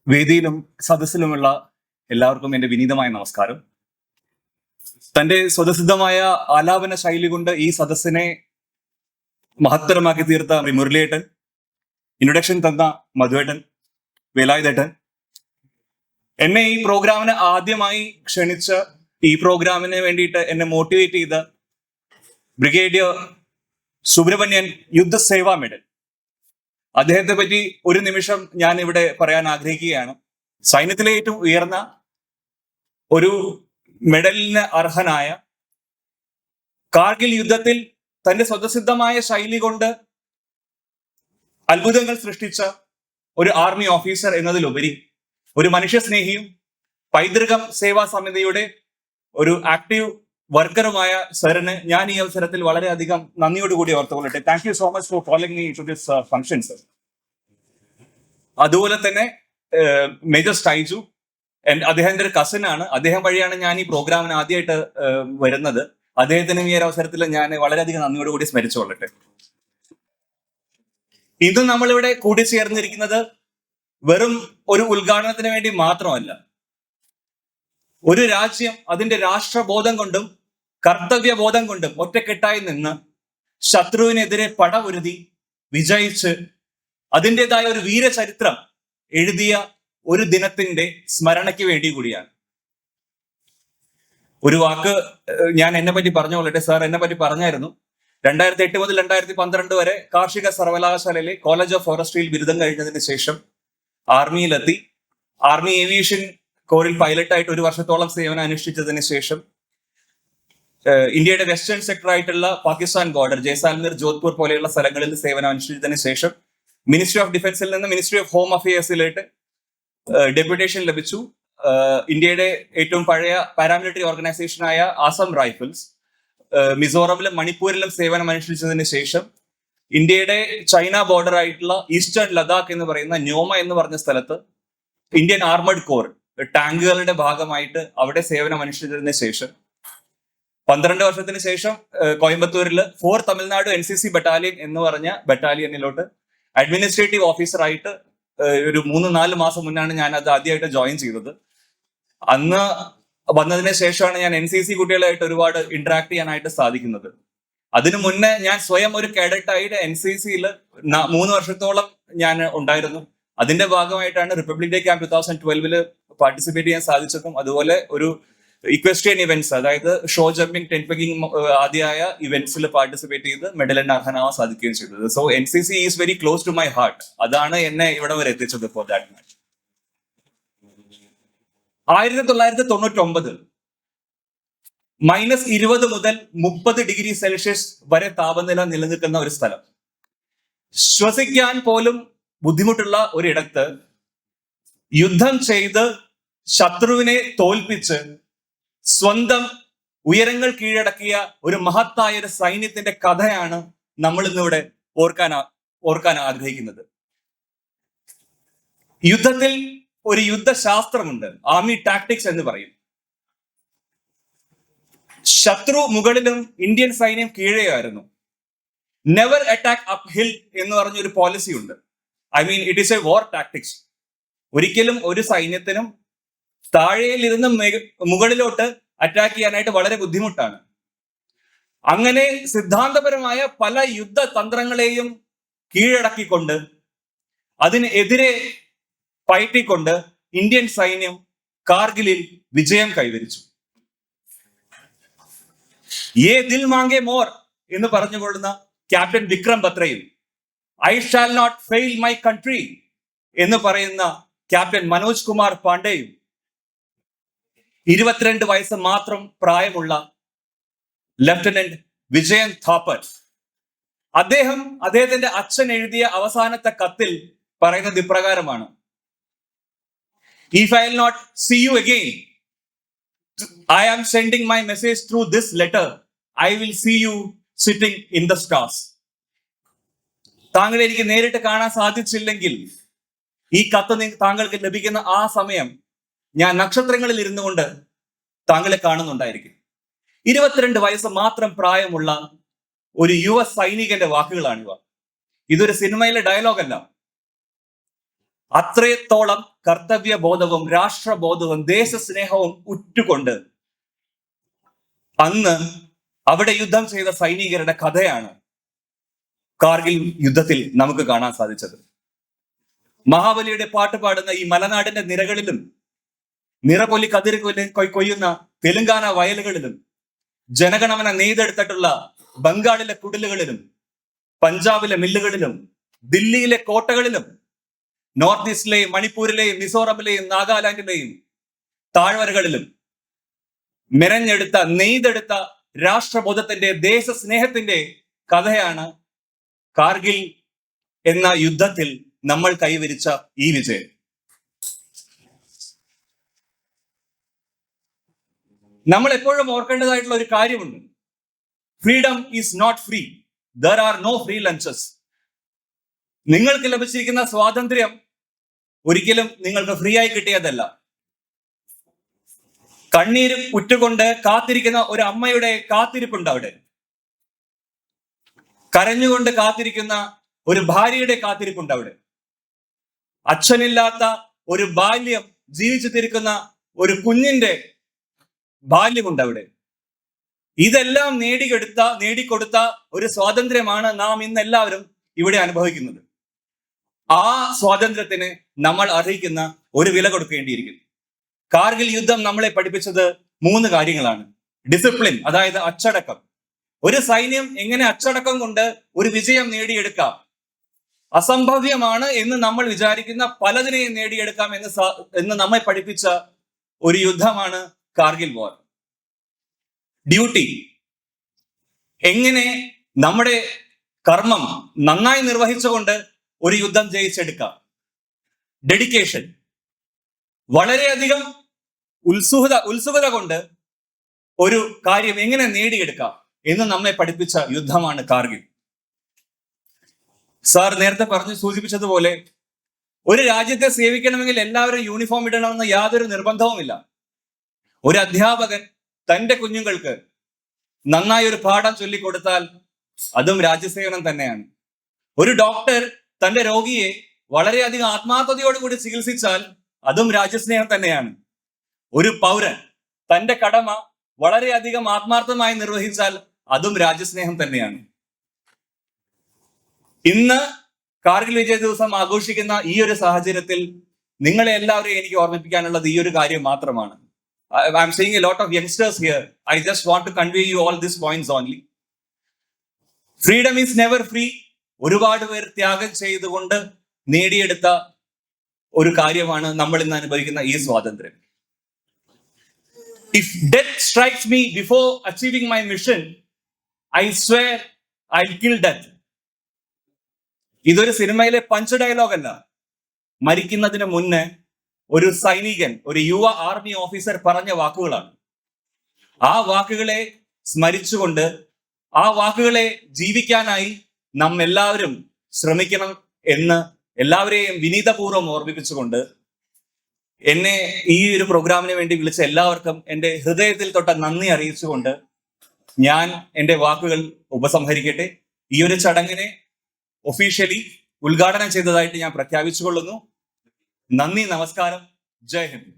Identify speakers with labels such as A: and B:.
A: വേദിയിലും സദസ്സിലുമുള്ള എല്ലാവർക്കും എൻ്റെ വിനീതമായ നമസ്കാരം. തന്റെ സ്വതസിദ്ധമായ ആലാപന ശൈലി കൊണ്ട് ഈ സദസ്സിനെ മഹത്തരമാക്കി തീർത്ത മുരളിയേട്ടൻ, ഇൻട്രൊഡക്ഷൻ തന്ന മധുവേട്ടൻ, വേലായുധേട്ടൻ, എന്നെ ഈ പ്രോഗ്രാമിന് ആദ്യമായി ക്ഷണിച്ച് ഈ പ്രോഗ്രാമിന് വേണ്ടിയിട്ട് എന്നെ മോട്ടിവേറ്റ് ചെയ്ത ബ്രിഗേഡിയർ സുബ്രഹ്മണ്യൻ യുദ്ധസേവാ മെഡൽ, അദ്ദേഹത്തെ പറ്റി ഒരു നിമിഷം ഞാൻ ഇവിടെ പറയാൻ ആഗ്രഹിക്കുകയാണ്. സൈന്യത്തിലെ ഏറ്റവും ഉയർന്ന ഒരു മെഡലിന് അർഹനായ, കാർഗിൽ യുദ്ധത്തിൽ തന്റെ സ്വതസിദ്ധമായ ശൈലി കൊണ്ട് അത്ഭുതങ്ങൾ സൃഷ്ടിച്ച ഒരു ആർമി ഓഫീസർ എന്നതിലുപരി ഒരു മനുഷ്യസ്നേഹിയും പൈതൃകം സേവാ സമിതിയുടെ ഒരു ആക്റ്റീവ് വർക്കറുമായ സാറിന് ഞാൻ ഈ അവസരത്തിൽ വളരെയധികം നന്ദിയോടുകൂടി ഓർത്തുകൊള്ളട്ടെ. Thank you so much for calling me to this function sir. അതുപോലെ തന്നെ മേജർ സ്റ്റൈജു, അദ്ദേഹത്തിന്റെ ഒരു കസിൻ ആണ്. അദ്ദേഹം വഴിയാണ് ഞാൻ ഈ പ്രോഗ്രാമിന് ആദ്യമായിട്ട് വരുന്നത്. അദ്ദേഹത്തിന് ഈ ഒരു അവസരത്തിൽ ഞാൻ വളരെയധികം നന്ദിയോടുകൂടി സ്മരിച്ചുകൊള്ളട്ടെ. ഇന്ന് നമ്മളിവിടെ കൂടിച്ചേർന്നിരിക്കുന്നത് വെറും ഒരു ഉദ്ഘാടനത്തിന് വേണ്ടി മാത്രമല്ല. ഒരു രാജ്യം അതിന്റെ രാഷ്ട്രബോധം കൊണ്ടും കർത്തവ്യബോധം കൊണ്ടും ഒറ്റക്കെട്ടായി നിന്ന് ശത്രുവിനെതിരെ പടപൊരുതി വിജയിച്ച് അതിൻ്റെതായ ഒരു വീരചരിത്രം എഴുതിയ ഒരു ദിനത്തിന്റെ സ്മരണയ്ക്ക് വേണ്ടി കൂടിയാണ്. ഒരു വാക്ക് ഞാൻ എന്നെ പറ്റി പറഞ്ഞുകൊള്ളട്ടെ. സാർ എന്നെ പറ്റി പറഞ്ഞായിരുന്നു, 2008 മുതൽ 2012 വരെ കാർഷിക സർവകലാശാലയിലെ കോളേജ് ഓഫ് ഫോറസ്ട്രിയിൽ ബിരുദം കഴിഞ്ഞതിന് ശേഷം ആർമിയിലെത്തി. ആർമി ഏവിയേഷൻ കോറിൽ പൈലറ്റായിട്ട് 1 വർഷത്തോളം സേവനം അനുഷ്ഠിച്ചതിന് ശേഷം ഇന്ത്യയുടെ വെസ്റ്റേൺ സെക്ടർ ആയിട്ടുള്ള പാകിസ്ഥാൻ ബോർഡർ, ജയ്സാൽമീർ, ജോധ്പൂർ പോലെയുള്ള സ്ഥലങ്ങളിൽ സേവനം അനുഷ്ഠിച്ചതിന് ശേഷം മിനിസ്ട്രി ഓഫ് ഡിഫൻസിൽ നിന്ന് മിനിസ്ട്രി ഓഫ് ഹോം അഫയേഴ്സിലേക്ക് ഡെപ്യൂട്ടേഷൻ ലഭിച്ചു. ഇന്ത്യയുടെ ഏറ്റവും പഴയ പാരാമിലിറ്ററി ഓർഗനൈസേഷനായ ആസം റൈഫിൾസ്, മിസോറമിലും മണിപ്പൂരിലും സേവനം അനുഷ്ഠിച്ചതിന് ശേഷം ഇന്ത്യയുടെ ചൈന ബോർഡർ ആയിട്ടുള്ള ഈസ്റ്റേൺ ലഡാക്ക് എന്ന് പറയുന്ന ന്യോമ എന്ന് പറഞ്ഞ സ്ഥലത്ത് ഇന്ത്യൻ ആർമഡ് കോർ ടാങ്കുകളുടെ ഭാഗമായിട്ട് അവിടെ സേവനം അനുഷ്ഠിച്ചതിന് ശേഷം 12 വർഷത്തിന് ശേഷം കോയമ്പത്തൂരിൽ 4 തമിഴ്നാട് NCC ബറ്റാലിയൻ എന്ന് പറഞ്ഞ ബറ്റാലിയനിലോട്ട് അഡ്മിനിസ്ട്രേറ്റീവ് ഓഫീസറായിട്ട് ഒരു 3-4 മാസം മുന്നാണ് ഞാൻ അത് ആദ്യമായിട്ട് ജോയിൻ ചെയ്തത്. അന്ന് വന്നതിന് ശേഷമാണ് ഞാൻ NCC കുട്ടികളായിട്ട് ഒരുപാട് ഇന്ററാക്ട് ചെയ്യാനായിട്ട് സാധിക്കുന്നത്. അതിനു മുന്നേ ഞാൻ സ്വയം ഒരു കേഡറ്റായിട്ട് NCCയിൽ 3 വർഷത്തോളം ഞാൻ ഉണ്ടായിരുന്നു. അതിന്റെ ഭാഗമായിട്ടാണ് റിപ്പബ്ലിക് ഡേ ക്യാമ്പ് 2012 പാർട്ടിസിപ്പേറ്റ് ചെയ്യാൻ സാധിച്ചതും അതുപോലെ ഒരു ഇക്വസ്ട്രിയൻ ഇവന്റ്സ്, അതായത് ഷോ ജമ്പിങ്, ടെൻ പെഗിങ് ആദ്യമായ ഇവന്റ്സിൽ പാർട്ടിസിപ്പേറ്റ് ചെയ്ത് മെഡലിന് അർഹനാവാൻ സാധിക്കുകയും ചെയ്തത്. So NCC is very close to my heart. അതാണ് എന്നെ ഇവിടെ വരെ എത്തിച്ചത്. ഫോർ ദാറ്റ് മാച്ച് 1999 -20 മുതൽ 30 ഡിഗ്രി സെൽഷ്യസ് വരെ താപനില നിലനിൽക്കുന്ന ഒരു സ്ഥലം, ശ്വസിക്കാൻ പോലും ബുദ്ധിമുട്ടുള്ള ഒരിടത്ത് യുദ്ധം ചെയ്ത് ശത്രുവിനെ തോൽപ്പിച്ച് സ്വന്തം ഉയരങ്ങൾ കീഴടക്കിയ ഒരു മഹത്തായ ഒരു സൈന്യത്തിന്റെ കഥയാണ് നമ്മൾ ഇന്നിവിടെ ഓർക്കാൻ ആഗ്രഹിക്കുന്നത്. യുദ്ധത്തിൽ ഒരു യുദ്ധശാസ്ത്രമുണ്ട്, ആർമി ടാക്ടിക്സ് എന്ന് പറയും. ശത്രു മുകളിലും ഇന്ത്യൻ സൈന്യം കീഴെയായിരുന്നു. നെവർ അറ്റാക്ക് അപ്പ് ഹിൽ എന്ന് പറഞ്ഞൊരു പോളിസി ഉണ്ട്. It is a war tactics. ഒരിക്കലും ഒരു സൈന്യത്തിനും താഴെയിലിരുന്ന് മുകളിലോട്ട് അറ്റാക്ക് ചെയ്യാനായിട്ട് വളരെ ബുദ്ധിമുട്ടാണ്. അങ്ങനെ സിദ്ധാന്തപരമായ പല യുദ്ധതന്ത്രങ്ങളെയും കീഴടക്കിക്കൊണ്ട് അതിനെതിരെ പയറ്റിക്കൊണ്ട് ഇന്ത്യൻ സൈന്യം കാർഗിലിൽ വിജയം കൈവരിച്ചു. യേ ദിൽ മാംഗെ മോർ എന്ന് പറഞ്ഞുകൊള്ളുന്ന ക്യാപ്റ്റൻ വിക്രം ബത്രയും I shall not fail my country എന്ന് പറയുന്ന ക്യാപ്റ്റൻ മനോജ് കുമാർ പാണ്ഡെയും 22 വയസ്സ് മാത്രം പ്രായമുള്ള ലഫ്റ്റനന്റ് വിജയൻ താപ്പർ, അദ്ദേഹത്തിന്റെ അച്ഛൻ എഴുതിയ അവസാനത്തെ കത്തിൽ പറയുന്നത് ഇപ്രകാരമാണ്: If I will not see you again, I am sending my message through this letter. I will see you sitting in the stars. താങ്കളെ എനിക്ക് നേരിട്ട് കാണാൻ സാധിച്ചില്ലെങ്കിൽ ഈ കത്ത് താങ്കൾക്ക് ലഭിക്കുന്ന ആ സമയം ഞാൻ നക്ഷത്രങ്ങളിൽ ഇരുന്നു കൊണ്ട് താങ്കളെ കാണുന്നുണ്ടായിരിക്കും. 22 വയസ്സ് മാത്രം പ്രായമുള്ള ഒരു യുവ സൈനികന്റെ വാക്കുകളാണിവ. ഇതൊരു സിനിമയിലെ ഡയലോഗല്ല. അത്രത്തോളം കർത്തവ്യബോധവും രാഷ്ട്രബോധവും ദേശസ്നേഹവും ഉറ്റുകൊണ്ട് അന്ന് അവിടെ യുദ്ധം ചെയ്ത സൈനികരുടെ കഥയാണ് കാർഗിൽ യുദ്ധത്തിൽ നമുക്ക് കാണാൻ സാധിച്ചത്. മഹാബലിയുടെ പാട്ട് പാടുന്ന ഈ മലനാടിന്റെ നിരകളിലും നിറപൊലി കതിര് കൊയ്യുന്ന തെലുങ്കാന വയലുകളിലും ജനഗണമന നെയ്തെടുത്തിട്ടുള്ള ബംഗാളിലെ കുടിലുകളിലും പഞ്ചാബിലെ മില്ലുകളിലും ദില്ലിയിലെ കോട്ടകളിലും നോർത്ത് ഈസ്റ്റിലെയും മണിപ്പൂരിലെയും മിസോറമിലെയും നാഗാലാൻഡിലെയും താഴ്വരകളിലും മെനഞ്ഞെടുത്ത നെയ്തെടുത്ത രാഷ്ട്രബോധത്തിന്റെ ദേശസ്നേഹത്തിന്റെ കഥയാണ് കാർഗിൽ എന്ന യുദ്ധത്തിൽ നമ്മൾ കൈവരിച്ച ഈ വിജയം. നമ്മൾ എപ്പോഴും ഓർക്കേണ്ടതായിട്ടുള്ള ഒരു കാര്യമുണ്ട്. Freedom is not free. There are no free lunches. നിങ്ങൾക്ക് ലഭിച്ചിരിക്കുന്ന സ്വാതന്ത്ര്യം ഒരിക്കലും നിങ്ങൾക്ക് ഫ്രീ ആയി കിട്ടിയതല്ല. കണ്ണീര് ഉറ്റുകൊണ്ട് കാത്തിരിക്കുന്ന ഒരു അമ്മയുടെ കാത്തിരിപ്പുണ്ട് അവിടെ. കരഞ്ഞുകൊണ്ട് കാത്തിരിക്കുന്ന ഒരു ഭാര്യയുടെ കാത്തിരിപ്പുണ്ട് അവിടെ. അച്ഛനില്ലാത്ത ഒരു ബാല്യം ജീവിച്ചു തിരിക്കുന്ന ഒരു കുഞ്ഞിന്റെ ബാല്യമുണ്ട് അവിടെ. ഇതെല്ലാം നേടിക്കൊടുത്ത ഒരു സ്വാതന്ത്ര്യമാണ് നാം ഇന്ന് എല്ലാവരും ഇവിടെ അനുഭവിക്കുന്നത്. ആ സ്വാതന്ത്ര്യത്തിന് നമ്മൾ അർഹിക്കുന്ന ഒരു വില കൊടുക്കേണ്ടിയിരിക്കുന്നു. കാർഗിൽ യുദ്ധം നമ്മളെ പഠിപ്പിച്ചത് 3 കാര്യങ്ങളാണ്. ഡിസിപ്ലിൻ, അതായത് അച്ചടക്കം. ഒരു സൈന്യം എങ്ങനെ അച്ചടക്കം കൊണ്ട് ഒരു വിജയം നേടിയെടുക്കാം, അസംഭവ്യമാണ് എന്ന് നമ്മൾ വിചാരിക്കുന്ന പലതിനെയും നേടിയെടുക്കാം എന്ന് നമ്മെ പഠിപ്പിച്ച ഒരു യുദ്ധമാണ് കാർഗിൽ വാർ. ഡ്യൂട്ടി, എങ്ങനെ നമ്മുടെ കർമ്മം നന്നായി നിർവഹിച്ചുകൊണ്ട് ഒരു യുദ്ധം ജയിച്ചെടുക്കാം. ഡെഡിക്കേഷൻ, വളരെയധികം ഉത്സുകത കൊണ്ട് ഒരു കാര്യം എങ്ങനെ നേടിയെടുക്കാം എന്ന് നമ്മെ പഠിപ്പിച്ച യുദ്ധമാണ് കാർഗിൽ. സാർ നേരത്തെ സൂചിപ്പിച്ചതുപോലെ ഒരു രാജ്യത്തെ സേവിക്കണമെങ്കിൽ എല്ലാവരും യൂണിഫോം ഇടണമെന്ന് യാതൊരു നിർബന്ധവുമില്ല. ഒരു അധ്യാപകൻ തന്റെ കുഞ്ഞുങ്ങൾക്ക് നന്നായി ഒരു പാഠം ചൊല്ലിക്കൊടുത്താൽ അതും രാജ്യസേവനം തന്നെയാണ്. ഒരു ഡോക്ടർ തന്റെ രോഗിയെ വളരെയധികം ആത്മാർത്ഥതയോടുകൂടി ചികിത്സിച്ചാൽ അതും രാജ്യസ്നേഹം തന്നെയാണ്. ഒരു പൗരൻ തന്റെ കടമ വളരെയധികം ആത്മാർത്ഥമായി നിർവഹിച്ചാൽ അതും രാജ്യസ്നേഹം തന്നെയാണ്. ഇന്ന് കാർഗിൽ വിജയ ദിവസം ആഘോഷിക്കുന്ന ഈ ഒരു സാഹചര്യത്തിൽ നിങ്ങളെ എല്ലാവരെയും എനിക്ക് ഓർമ്മിപ്പിക്കാനുള്ളത് ഈ ഒരു കാര്യം മാത്രമാണ്. I am seeing a lot of youngsters here. I just want to convey you all these points only. Freedom is never free. ഒരുപാട് പേർ ത്യാഗം ചെയ്തുകൊണ്ട് നേടിയെടുത്ത ഒരു കാര്യമാണ് നമ്മൾ ഇന്ന് അനുഭവിക്കുന്ന ഈ സ്വാതന്ത്ര്യം. If death strikes me before achieving my mission, I swear I'll kill death. ഇതൊരു സിനിമയിലെ പഞ്ച് ഡയലോഗ് അല്ല. മരിക്കുന്നതിന് മുന്നേ ഒരു സൈനികൻ, ഒരു യുവ ആർമി ഓഫീസർ പറഞ്ഞ വാക്കുകളാണ്. ആ വാക്കുകളെ സ്മരിച്ചുകൊണ്ട് ആ വാക്കുകളെ ജീവിക്കാനായി നാം എല്ലാവരും ശ്രമിക്കണം എന്ന് എല്ലാവരെയും വിനീതപൂർവ്വം ഓർമ്മിപ്പിച്ചുകൊണ്ട് എന്നെ ഈ ഒരു പ്രോഗ്രാമിന് വേണ്ടി വിളിച്ച എല്ലാവർക്കും എൻ്റെ ഹൃദയത്തിൽ തൊട്ട നന്ദി അറിയിച്ചുകൊണ്ട് ഞാൻ എൻ്റെ വാക്കുകൾ ഉപസംഹരിക്കട്ടെ. ഈ ഒരു ചടങ്ങിനെ ഒഫീഷ്യലി ഉദ്ഘാടനം ചെയ്തതായിട്ട് ഞാൻ പ്രഖ്യാപിച്ചുകൊള്ളുന്നു. നന്ദി, നമസ്കാരം, ജയ് ഹിന്ദ്.